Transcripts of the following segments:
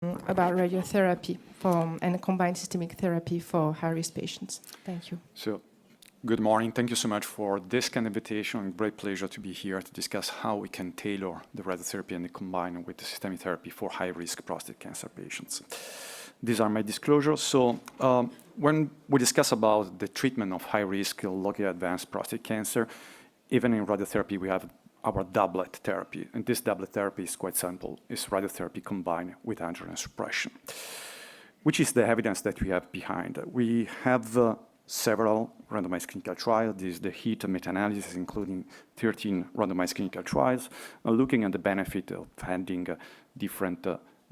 about radiotherapy and combined systemic therapy for high-risk patients. Thank you. So, good morning. Thank you so much for this kind of invitation. Great pleasure to be here to discuss how we can tailor the radiotherapy and combine it with the systemic therapy for high-risk prostate cancer patients. These are my disclosures. So, when we discuss about the treatment of high-risk locally advanced prostate cancer, even in radiotherapy, we have our doublet therapy. And this doublet therapy is quite simple. It's radiotherapy combined with androgen suppression, which is the evidence that we have behind. We have several randomized clinical trials. This is the HEAT meta-analysis, including 13 randomized clinical trials, looking at the benefit of having different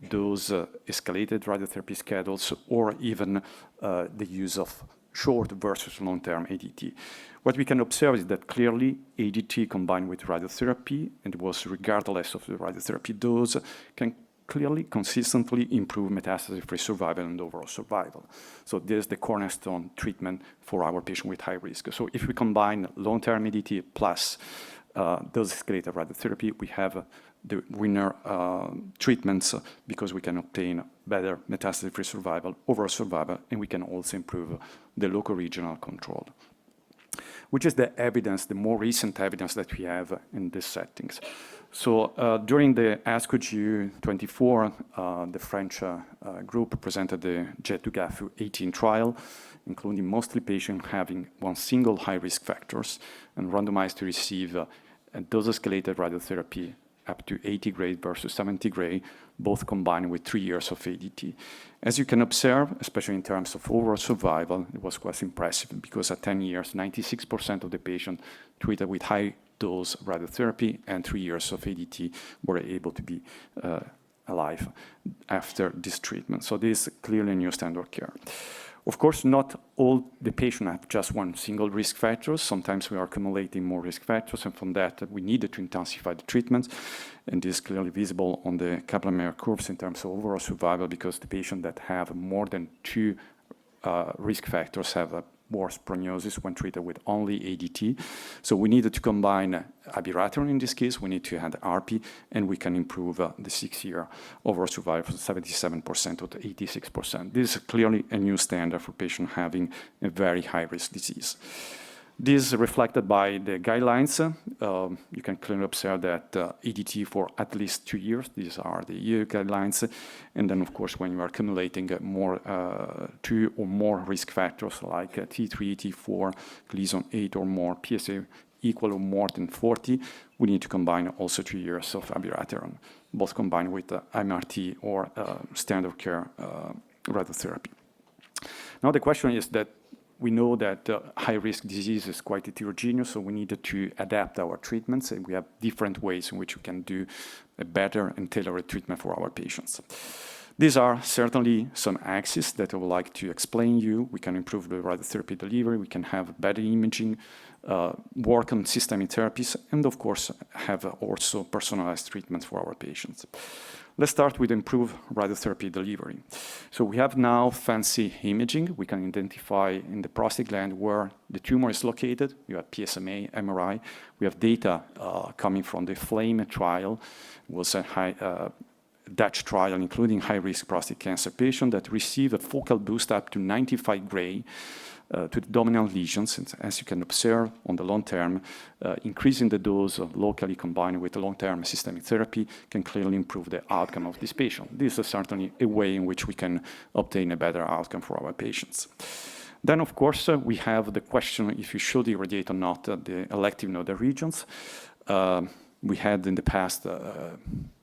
dose escalated radiotherapy schedules, or even the use of short versus long-term ADT. What we can observe is that clearly ADT combined with radiotherapy, and it was regardless of the radiotherapy dose, can clearly, consistently improve metastasis-free survival and overall survival. So this is the cornerstone treatment for our patient with high risk. So if we combine long-term ADT plus dose-escalated radiotherapy, we have the winner treatments because we can obtain better metastasis-free survival, overall survival, and we can also improve the local regional control, which is the evidence, the more recent evidence that we have in these settings. So during the ASCO GU 24, the French group presented the JET2GAF 18 trial, including mostly patients having one single high-risk factors and randomized to receive a dose-escalated radiotherapy up to 80 gray versus 70 gray, both combined with 3 years of ADT. As you can observe, especially in terms of overall survival, it was quite impressive because at 10 years, 96% of the patients treated with high-dose radiotherapy and 3 years of ADT were able to be alive after this treatment. So this is clearly a new standard of care. Of course, not all the patients have just one single risk factor. Sometimes we are accumulating more risk factors, and from that, we needed to intensify the treatments. And this is clearly visible on the Kaplan-Meier curves in terms of overall survival, because the patients that have more than 2 risk factors have a worse prognosis when treated with only ADT. So we needed to combine abiraterone in this case. We need to add ARPI, and we can improve the 6-year overall survival from 77% to 86%. This is clearly a new standard for patients having a very high-risk disease. This is reflected by the guidelines. You can clearly observe that ADT for at least 2 years. These are the EU guidelines. And then, of course, when you are accumulating more 2 or more risk factors like T3, T4, Gleason 8 or more, PSA equal or more than 40, we need to combine also 2 years of abiraterone, both combined with MRT or standard of care radiotherapy. Now, the question is that we know that high-risk disease is quite heterogeneous, so we needed to adapt our treatments, and we have different ways in which we can do a better and tailored treatment for our patients. These are certainly some axes that I would like to explain you. We can improve the radiotherapy delivery, we can have better imaging, work on systemic therapies, and of course have also personalized treatments for our patients. Let's start with improved radiotherapy delivery. So we have now fancy imaging. We can identify in the prostate gland where the tumor is located. We have PSMA, MRI. We have data coming from the FLAME trial. It was a Dutch trial, including high-risk prostate cancer patients that receive a focal boost up to 95 gray to the dominant lesions. And as you can observe on the long term, increasing the dose locally combined with long-term systemic therapy can clearly improve the outcome of this patient. This is certainly a way in which we can obtain a better outcome for our patients. Then, of course, we have the question if you should irradiate or not the elective nodal regions. We had in the past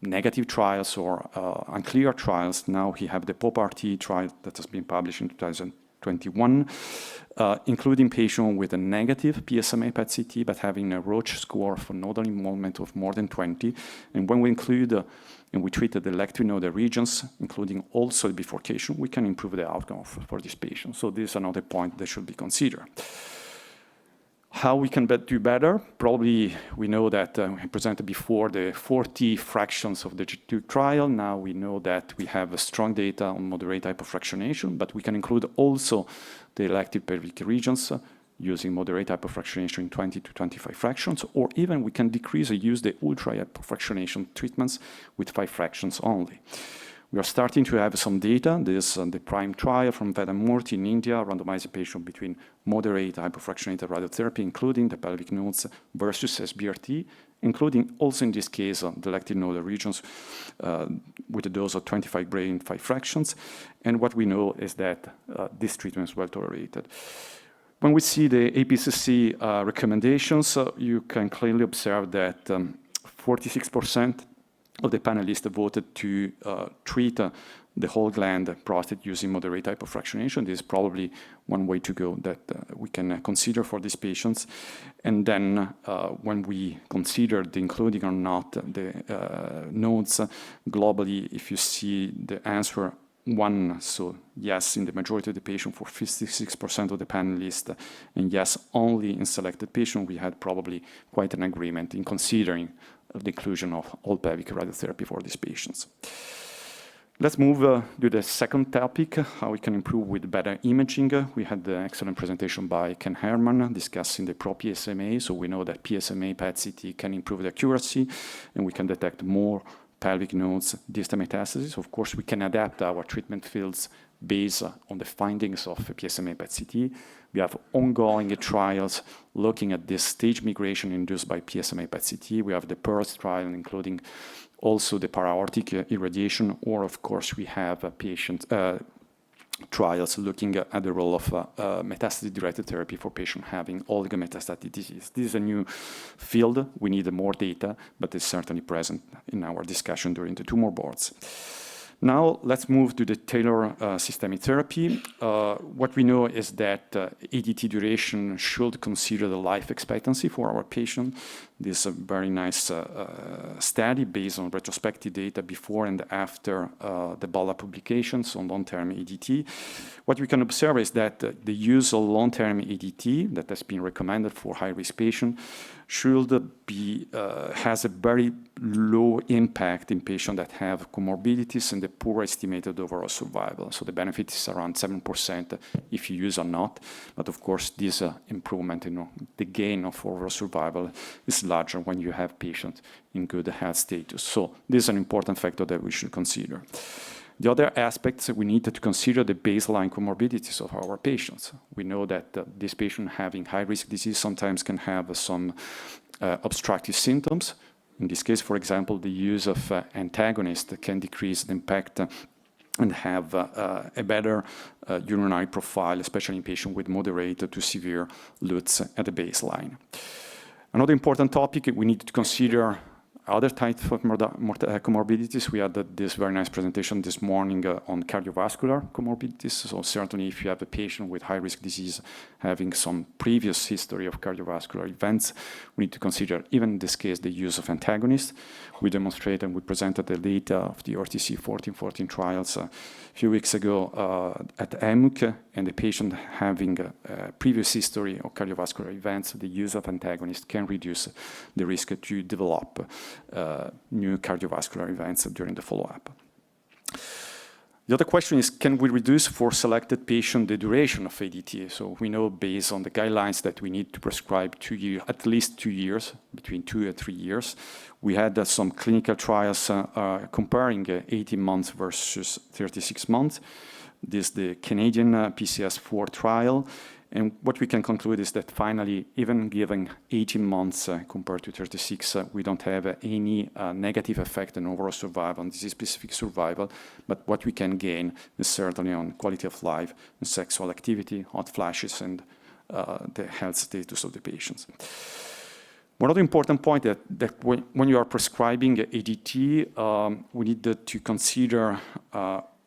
negative trials or unclear trials. Now we have the POP-RT trial that has been published in 2021, including patients with a negative PSMA PET-CT, but having a Roche score for nodal involvement of more than 20. And when we include and we treated the elective nodal regions, including also bifurcation, we can improve the outcome for these patients. So this is another point that should be considered. How we can do better? Probably we know that we presented before the 40 fractions of the G2 trial. Now we know that we have strong data on moderate hypofractionation, but we can include also the elective pelvic regions using moderate hypofractionation in 20 to 25 fractions, or even we can decrease or use the ultra hypofractionation treatments with 5 fractions only. We are starting to have some data. This is the PRIME trial from Vedamurthy in India, randomizing patients between moderate hypofractionated radiotherapy, including the pelvic nodes versus SBRT, including also in this case the elective nodal regions with a dose of 25 Gray in 5 fractions. And what we know is that this treatment is well tolerated. When we see the APCC recommendations, you can clearly observe that 46% of the panelists voted to treat the whole gland prostate using moderate hypofractionation. This is probably one way to go that we can consider for these patients. And then when we consider the including or not the nodes globally, if you see the answer 1, so yes in the majority of the patient for 56% of the panelists, and yes only in selected patients, we had probably quite an agreement in considering the inclusion of all pelvic radiotherapy for these patients. Let's move to the second topic, how we can improve with better imaging. We had the excellent presentation by Ken Herman discussing the pro-PSMA. So we know that PSMA PET-CT can improve the accuracy, and we can detect more pelvic nodes, distal metastases. Of course, we can adapt our treatment fields based on the findings of PSMA PET-CT. We have ongoing trials looking at this stage migration induced by PSMA PET-CT. We have the PERS trial, including also the para-aortic irradiation, or of course we have patient trials looking at the role of metastasis-directed therapy for patients having oligometastatic disease. This is a new field. We need more data, but it's certainly present in our discussion during the tumor boards. Now let's move to the tailored systemic therapy. What we know is that ADT duration should consider the life expectancy for our patient. This is a very nice study based on retrospective data before and after the BALA publications on long-term ADT. What we can observe is that the use of long-term ADT that has been recommended for high-risk patients should be has a very low impact in patients that have comorbidities and the poor estimated overall survival. So the benefit is around 7% if you use or not. But of course, this improvement, the gain of overall survival is larger when you have patients in good health status. So this is an important factor that we should consider. The other aspects, we need to consider the baseline comorbidities of our patients. We know that these patients having high-risk disease sometimes can have some obstructive symptoms. In this case, for example, the use of antagonists can decrease the impact and have a better urinary profile, especially in patients with moderate to severe LUTS at the baseline. Another important topic, we need to consider other types of comorbidities. We had this very nice presentation this morning on cardiovascular comorbidities. So certainly if you have a patient with high-risk disease having some previous history of cardiovascular events, we need to consider, even in this case, the use of antagonists. We demonstrated and we presented the data of the RTC 1414 trials a few weeks ago at EMUC, and the patient having a previous history of cardiovascular events, the use of antagonists can reduce the risk to develop new cardiovascular events during the follow-up. The other question is, can we reduce for selected patient the duration of ADT? So we know based on the guidelines that we need to prescribe at least 2 years, between 2 and 3 years. We had some clinical trials comparing 18 months versus 36 months. This is the Canadian PCS4 trial. And what we can conclude is that finally, even given 18 months compared to 36, we don't have any negative effect on overall survival, on disease-specific survival. But what we can gain is certainly on quality of life, and sexual activity, hot flashes, and the health status of the patients. One other important point that when you are prescribing ADT, we need to consider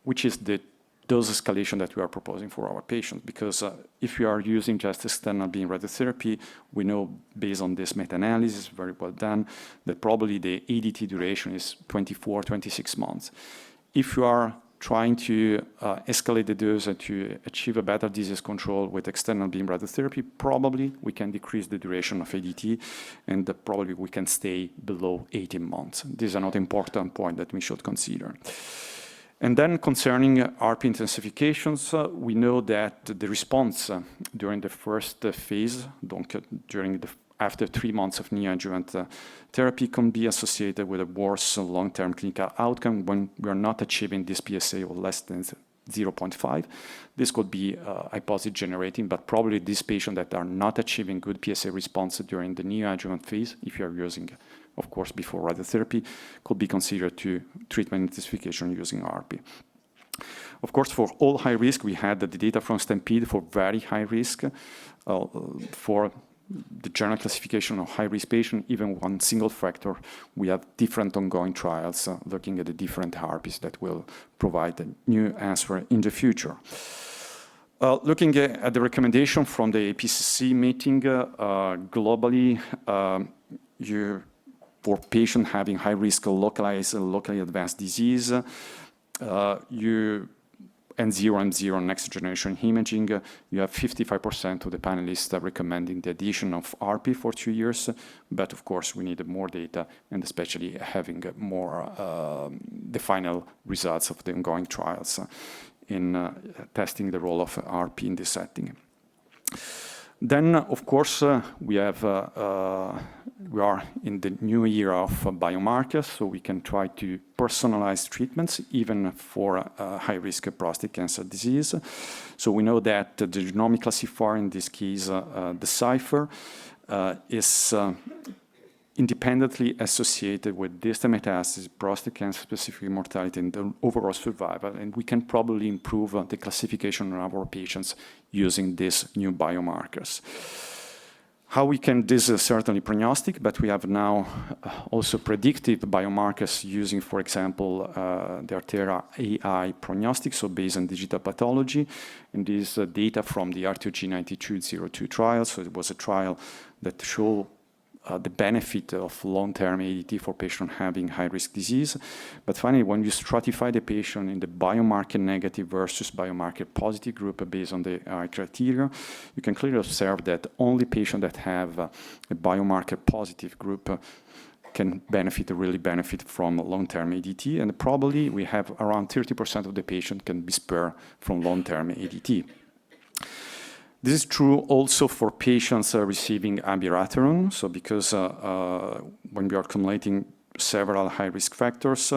which is the dose escalation that we are proposing for our patients. Because if we are using just external beam radiotherapy, we know based on this meta-analysis, very well done, that probably the ADT duration is 24, 26 months. If you are trying to escalate the dose to achieve a better disease control with external beam radiotherapy, probably we can decrease the duration of ADT, and probably we can stay below 18 months. This is another important point that we should consider. And then concerning ARP intensifications, we know that the response during the first phase, during the after 3 months of neoadjuvant therapy can be associated with a worse long-term clinical outcome when we are not achieving this PSA of less than 0.5. This could be hypothesis generating, but probably these patients that are not achieving good PSA response during the neoadjuvant phase, if you are using, of course, before radiotherapy, could be considered to treatment intensification using ARPI. Of course, for all high risk, we had the data from STAMPEDE for very high risk. For the general classification of high-risk patient, even one single factor, we have different ongoing trials looking at the different therapies that will provide a new answer in the future. Looking at the recommendation from the APCC meeting, globally, for patients having high-risk localized and locally advanced disease, and 0 next generation imaging, you have 55% of the panelists are recommending the addition of ARPI for 2 years. But of course, we need more data and especially having more the final results of the ongoing trials in testing the role of ARPI in this setting. Then, of course, we are in the new era of biomarkers, so we can try to personalize treatments even for high-risk prostate cancer disease. So we know that the genomic classifier, in this case, the Decipher, is independently associated with distant metastasis, prostate cancer-specific mortality, and the overall survival. And we can probably improve the classification of our patients using these new biomarkers. How we can, this is certainly prognostic, but we have now also predictive biomarkers using, for example, the Artera AI prognostic, so based on digital pathology. And this data from the RTOG9202 trial. So it was a trial that showed the benefit of long-term ADT for patients having high-risk disease. But finally, when you stratify the patient in the biomarker negative versus biomarker positive group based on the criteria, you can clearly observe that only patients that have a biomarker positive group can really benefit from long-term ADT. And probably we have around 30% of the patients can be spared from long-term ADT. This is true also for patients receiving abiraterone. So because when we are accumulating several high-risk factors,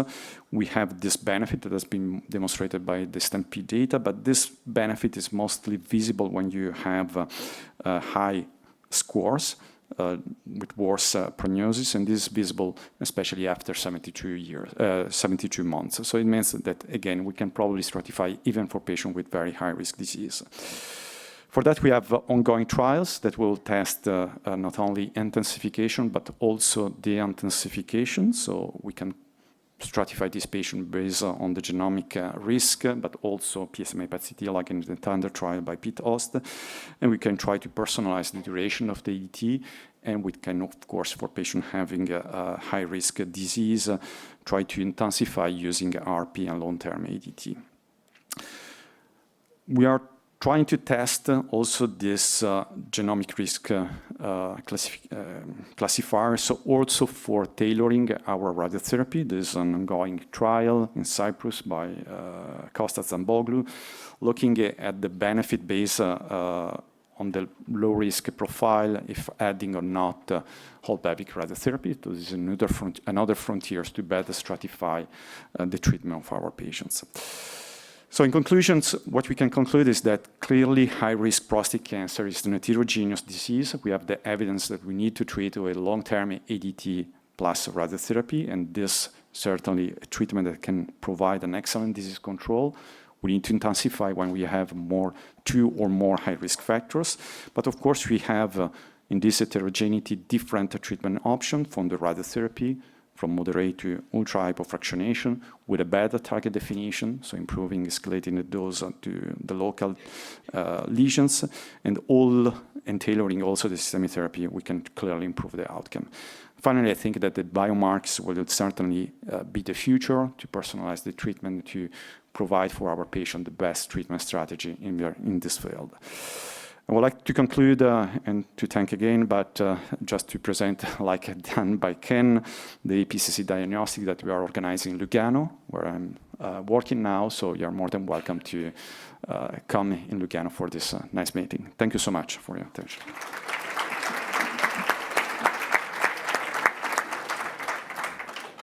we have this benefit that has been demonstrated by the STAMPEDE data, but this benefit is mostly visible when you have high scores with worse prognosis, and this is visible especially after 72 months. So it means that, again, we can probably stratify even for patients with very high-risk disease. For that, we have ongoing trials that will test not only intensification, but also de-intensification. So we can stratify this patient based on the genomic risk, but also PSMA PET-CT, like in the Thunder trial by Pete Ost. And we can try to personalize the duration of the ADT. And we can, of course, for patients having a high-risk disease, try to intensify using ARPI and long-term ADT. We are trying to test also this genomic risk classifier, so also for tailoring our radiotherapy. There's an ongoing trial in Cyprus by Kostas Zamboglu, looking at the benefit based on the low-risk profile, if adding or not whole-bavic radiotherapy. So this is another frontier to better stratify the treatment of our patients. So in conclusions, what we can conclude is that clearly high-risk prostate cancer is an heterogeneous disease. We have the evidence that we need to treat with long-term ADT plus radiotherapy, and this certainly a treatment that can provide an excellent disease control. We need to intensify when we have 2 or more high-risk factors. But of course, we have in this heterogeneity different treatment options from the radiotherapy, from moderate to ultra hypofractionation with a better target definition, so improving, escalating the dose to the local lesions, and tailoring also the systemic therapy, we can clearly improve the outcome. Finally, I think that the biomarkers will certainly be the future to personalize the treatment, to provide for our patient the best treatment strategy in this field. I would like to conclude and to thank again, but just to present, like done by Ken, the APCC diagnostic that we are organizing in Lugano, where I'm working now. So you're more than welcome to come in Lugano for this nice meeting. Thank you so much for your attention.